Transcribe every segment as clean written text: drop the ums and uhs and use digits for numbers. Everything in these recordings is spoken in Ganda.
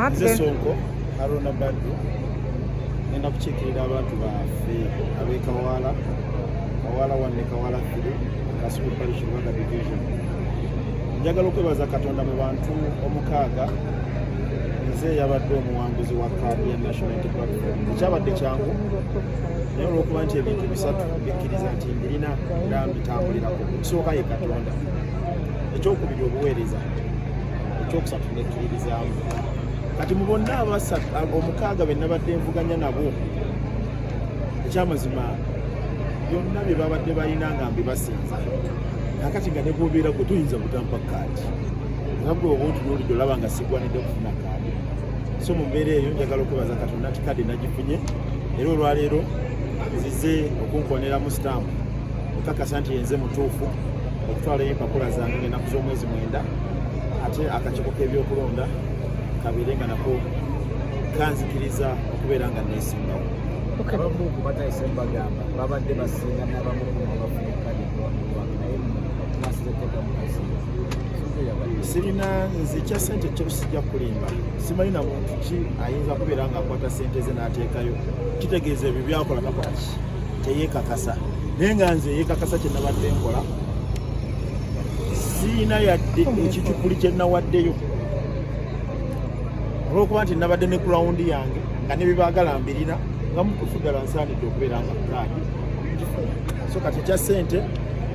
nze Sonko Haruna Badru ngenda kukiikirira abantu baffe ab'e Kawala wanne Kawala Firu Kasubi Parish Rwanda Division. Njagala okwebaza Katonda mu bantu omukaaga nze yabadde omuwanguzi wa kaadi ya National Unity Platform. Ekyabadde kyangu naye olw'okuba nti ebintu bisatu bikkiriza nti mbirina era mbitambulirako. Ekisooka ye Katonda, ekyokubiri obuweereza, ekyokusatu nekkiririzaamu. Kati mu bonna omukaaga be nabadde nvuganya nabo, ekyamazima byonna bye babadde balina nga mbibasinza. Nakati nga ne bw'obeera gwe tuyinza butampa kaadi nga gwe oba otunuulidde olaba nga sigwanidde kufuna kaadi. So mu mbeera eyo njagala okwebaza Katonda nti kaadi nagifunye era olwaleero nzize okunkoneramu sitampu okakasa nti yenze mutuufu okutwalayo empapula zange ng'ennaku z'omwezi 9 ate akakiiko k'ebyokulonda kabeere nga nako kanzikiriza okubeera nga neesimbawo. Abamu ku batayise bagamba babadde basinga n'abamu ku bafuna kaadi naye mwasizeteeka mu kasinga. Sirina nze kya ssente kyo sijja kulimba. Simanyi na muntu ki ayinza kubeera nga akwata ssente ze n'ateekayo. Kitegeeza ebyo byakola kakola ki teyeekakasa. Naye nga nze yeekakasa kye nabadde nkola sirina yadde ekicupuli kye nawaddeyo. Olw'okuba nti nabadde ne ground yange nga ne bibaagala mbirina nga mutuufu ddala nsaanidde okubeera nga kaadi ngifuna. So kati ekya ssente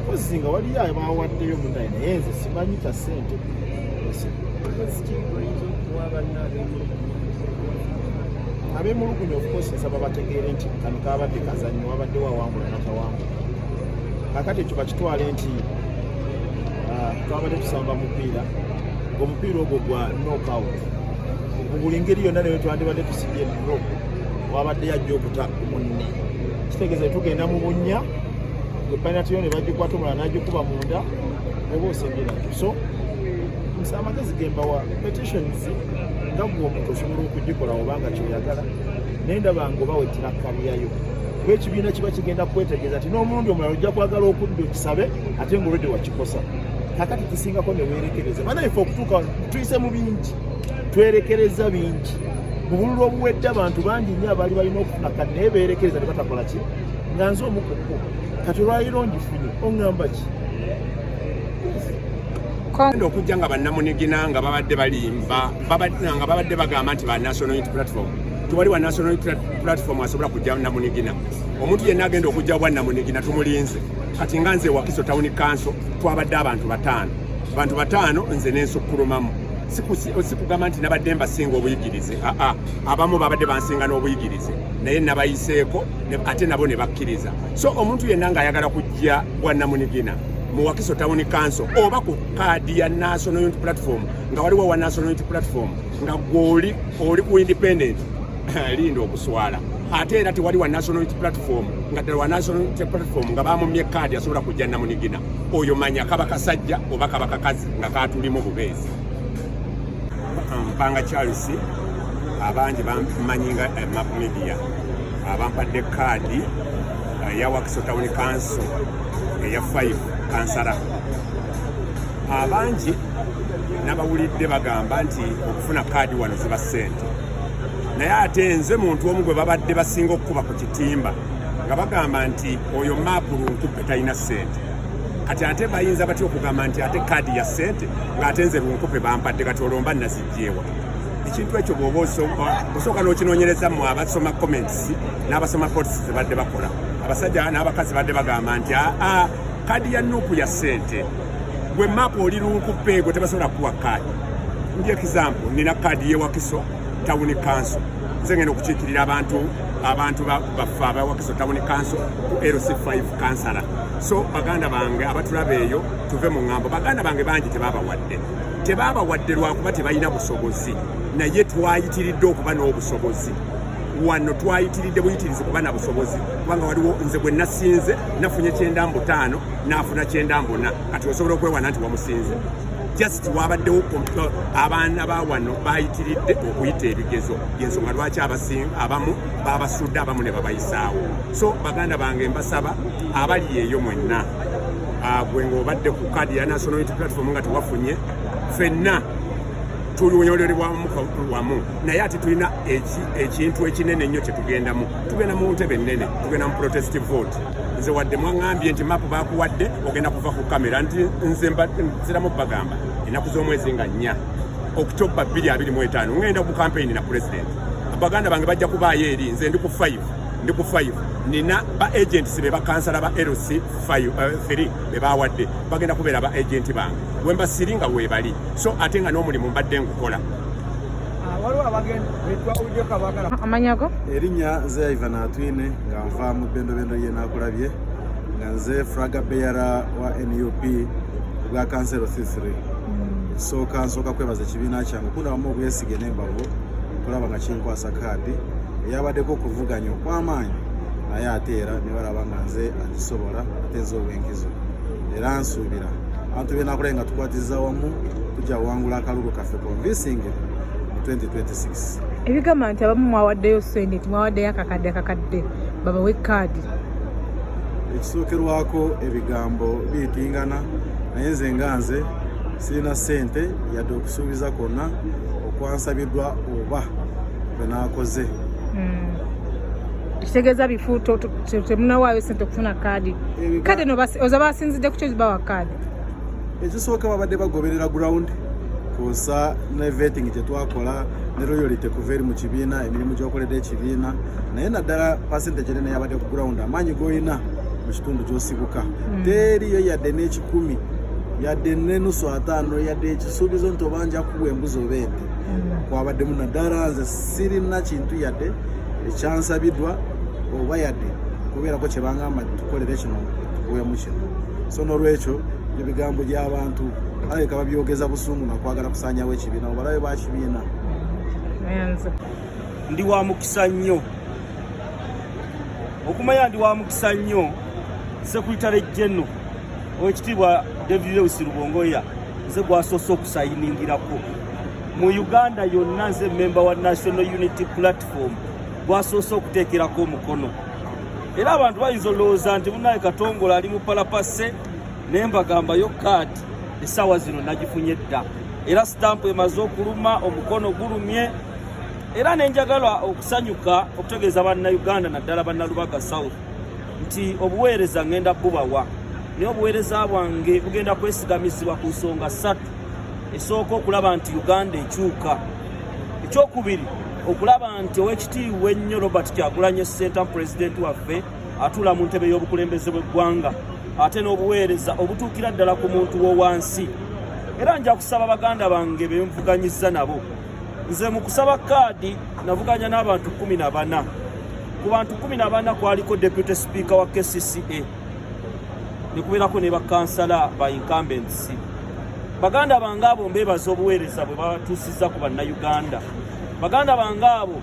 kozi nga waliyo abawaddeyo munnaye naye nze simanyi ka ssente. Ab'emulugunya of course nsaba bategeere nti kano kaabadde kazannyo wabaddewo awangula nakawangula. Kakati ekyo bakitwale nti twabadde tusamba mupiira ng'omupiira ogwo gwa knockout. Mu buli ngeri yonna newe twandibadde tusibye draw wabadde yajja okuta munne. Kitegeeza tugenda mu bunnya penalty ne bagikwata omulala n'agikuba munda oba osengera. So nsa amagezi gembawa petitions nga gwe omuntu osobola okugikola obanga kyoyagala naye ndaba nga oba wettira kaliyayo kuba ekibiina kiba kigenda kwetegeeza nti n'omulundi omulala ojja kwagala okudda okisabe ate ng'olwedde wakikosa. Kakati kisingako ne weerekereza bana ife okutuuka tuyise mu bingi twerekereza bingi mu bululu obuwedde abantu bangi nnyo abaali balina okufuna kati naye beerekereza ne batakola ki nga nze omukukku kati olwaliro ngifunye oŋŋamba ki okujja nga bannamunigina nga babadde balimba nga babadde bagamba nti ba National Unity Platform. Tewali wa National Unity Platform asobola kujja namunigina. Omuntu yenna agenda okujja bwa namunigina tumulinze. Kati nga nze Wakiso Town Council twabadde abantu 5. Abantu 5 nze n'ensukulumamu. Sikugamba nti nabadde mbasinga obuyigirize. Abamu babadde bansinga n'obuyigirize naye nabayiseeko ate nabo ne bakkiriza. So omuntu yenna ng'ayagala kujja bwa namunigina mu Wakiso Town Council oba ku kaadi ya National Unity Platform nga waliwo wa National Unity Platform nga gwoli oli ku independent linda okuswala. Ate era tewali wa National Unity Platform nga ddala wa National Unity Platform nga bamumye kaadi asobola kujja namunigina. Oyo manya kaba kasajja oba kaba kakazi nga katulimu bubeezi. Mpanga Charles abangi bamanyinga Map Media abampadde kaadi ya Wakiso Town Council ya 5 kansala. Abangi nabawulidde bagamba nti okufuna kaadi wano ziba ssente naye ate nze muntu omu gwe babadde basinga okukuba ku kitimba nga bagamba nti oyo maapu lunkupe talina ssente. Kati ate bayinza batya okugamba nti ate kaadi ya ssente ng'ate nze lunkupe bampadde kati olomba nazijjeewa. Ekintu ekyo bw'oba osooka n'okinoonyereza mu abasoma comments n'abasoma posts zebadde bakola. Abasajja n'abakazi badde bagamba nti kaadi ya nuupu ya ssente gwe maapu oli lunkupe gwe tebasobola kuwa kaadi. Ndi example nina kaadi ye Wakiso Town Council nze ngenda okukiikirira abantu baffe aba Wakiso Town Council ku LC5 kansala. So baganda bange abatulaba eyo tuve mu ŋŋambo. Baganda bange bangi tebabawadde lwakuba tebalina busobozi naye twayitiridde okuba n'obusobozi. Wano twayitiridde buyitirize kuba na busobozi kubanga waliwo nze gwe nasinze nafunye 9.5 nafuna 9.4 kati osobola okwewana nti wamusinze. Just wabaddewo abaana ba wano bayitiridde okuyita ebigezo yensonga lwaki abamu babasudde abamu ne babayisaawo. So baganda bange mbasaba abali eyo mwenna gwe ng'obadde ku kaadi ya National Unity Platform nga tewafunye ffenna tulunyolerwamu wamu naye ati tulina ekintu ekinene ennyo tugenda mu ntebe ennene tugenda mu protestive vote nze wadde mwaŋŋambye nti mapu bakuwadde ogenda kuva ku kamera nti nze nziramu bagamba ennaku z'omwezi nga 4 October 2025 ŋŋenda ku campaign na president abaganda bange bajja kubaayo eri nze ndi ku 5 nina ba agents be bakansala ba LC 3 be bawadde bagenda kubeera ba agent bange wemba siringa webali so ate nga n'omulimu mbadde ngukola waliwo abagenda betwa ujjo kabagala amanyago erinnya nze Ivan Atwine nga nva mu bendobendo ye nakulabye nga nze fraga beara wa NUP bwa kansero C3 nsooka kwebaza ekibiina kyange kundabamu obwesige n'embavu okulaba nga kinkwasa kaadi eyabaddeko okuvuganya okw'amaanyi naye ate era ne balaba nga nze agisobola ate nze obwenkizo era nsuubira abantu byenakulaye nga tukwatiriza wamu tujja wangula akalulu kaffe convincing mu 2026 ebigamba nti abamu mwawaddeyo sente timwawaddeyo akakadde babawe kaadi ekisookerwako ebigambo biyitingana naye nze nga nze sirina sente yadde okusuubiza kwonna okwansabiddwa oba bwenaakoze kitegeeza bifuuto temunawaayo sente okufuna kaadi kade no oza basinzidde ku kyo zibawa kaadi ekisooka babadde bagoberera ground kusa ne vetting gyetwakola ne royalty kuva eri mu kibiina emirimu gyokoledde ekibiina naye naddala percentage nene yabadde ku ground amaanyi g'olina mu kitundu gy'osibuka teriyo yadde n'ekikumi yadde n'enusu 5 yadde ekisuubizo nti obanja kuwa embuzi oba ente kwabaddemu naddala nze sirina kintu yadde ekyansabiddwa oba yadde kubeerako kyebangamba tukolere kino tukuwemu kino so n'olwekyo ebigambo gy'abantu alabika babyogeza busungu nakwagala kusaanyawo ekibiina obalabe bakibiina ndi wa mukisa nnyo okumanya ndi wa mukisa nnyo sekuritale jenno owekitiibwa David Lewis Rubongoya nze gwasoose okusayiningirako mu Uganda yonna nze member wa National Unity Platform gwasoose okuteekerako omukono era abantu bayinza olowooza nti munaye Katongola ali mu palapase naye mbagambayo kaadi essaawa zino nagifunye dda era sitampu emaze okuluma omukono gulumye era nenjagala okusanyuka okutegeeza bannayuganda naddala bannalubaga South nti obuweereza ngenda bubawa naye obuweereza bwange bugenda kwesigamizibwa ku nsonga 3 esooka okulaba nti Uganda ekyuka ekyokubiri okulaba nti owekitiibwa ennyo Robert Kyagulanyi Ssentamu pulezidenti waffe atuula mu ntebe y'obukulembeze bw'eggwanga ate n'obuweereza obutuukira ddala ku muntu w'owansi era nja kusaba baganda bange benvuganyizza nabo nze mu kusaba kaadi navuganya n'abantu 14 ku bantu 14 kwaliko deputy speaker wa KCCA nekubeerako ne bakansala ba incumbents baganda bange abo mbeebaza obuweereza bwe batuusizza ku bannayuganda baganda bange abo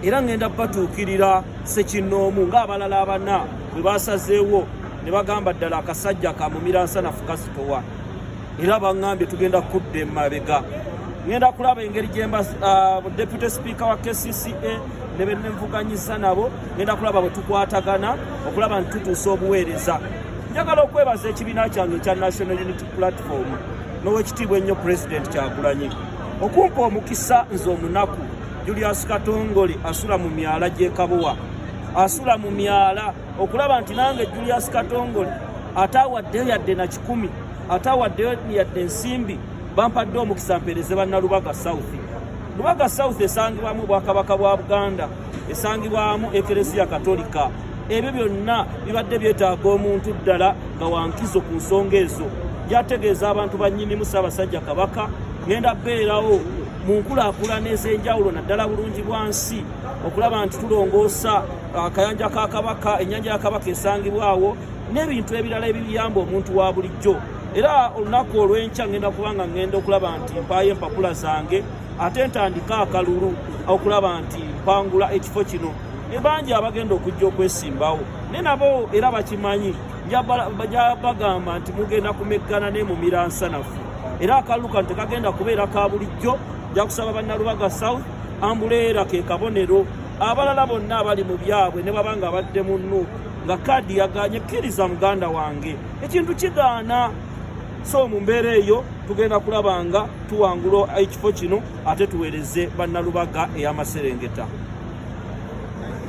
era ngenda batuukirira sekinoomu ng'abalala abana bwe basazeewo ne bagamba ddala akasajja kamumira nsanafu kasitowa era baŋŋambye tugenda kudda emabega ngenda kulaba engeri gyemba deputy speaker wa KCCA ne benenvuganyisa nabo ngenda kulaba bwe tukwatagana okulaba nti tutuusa obuweereza njagala okwebaza ekibiina kyange ekya National Unity Platform n'owekitiibwa ennyo President Kyagulanyi okumpa omukisa nze omunaku Julius Katongole asula mu myala gy'ekabowa asula mu myala okulaba nti nange Julius Katongole ataawaddeyo yadde na 10 ataawaddeyo yadde ensimbi bampadde omukisa mpeereze bannalubaga South. Lubaga South esangibwamu Bwakabaka bwa Buganda, esangibwamu Eklesiya Katolika. Ebyo byonna bibadde byetaaga omuntu ddala nga wankizo ku nsonga ezo. Yategeeza abantu bannyinimu Ssaabasajja Kabaka ngenda beerawo mu nkulaakulana ez'enjawulo naddala bulungi bwansi okulaba nti tulongoosa akayanja ka Kabaka, ennyanja ya Kabaka esangibwawo n'ebintu ebirala ebiyamba omuntu wa bulijjo. Era olunaku olw'enkya ngenda kubanga ngenda okulaba nti mpaayo empapula zange ate ntandika akalulu okulaba nti mpangula ekifo kino. Ebanja abagenda okujja okwesimbawo ne nabo era bakimanyi bajja bagamba nti mugenda kumeggana ne mu miransanafu era akalulu kano tekagenda kubeera ka bulijjo. Nja kusaba bannalubaga South ambuleera ke kabonero abalala bonna abali mu byabwe ne babanga abadde munnu nga kadi yaganye kkiriza muganda wange ekintu kigaana so mu mbeera eyo tugenda kulaba nga tuwangula ekifo kino ate tuweereze bannalubaga ey'amaserengeta.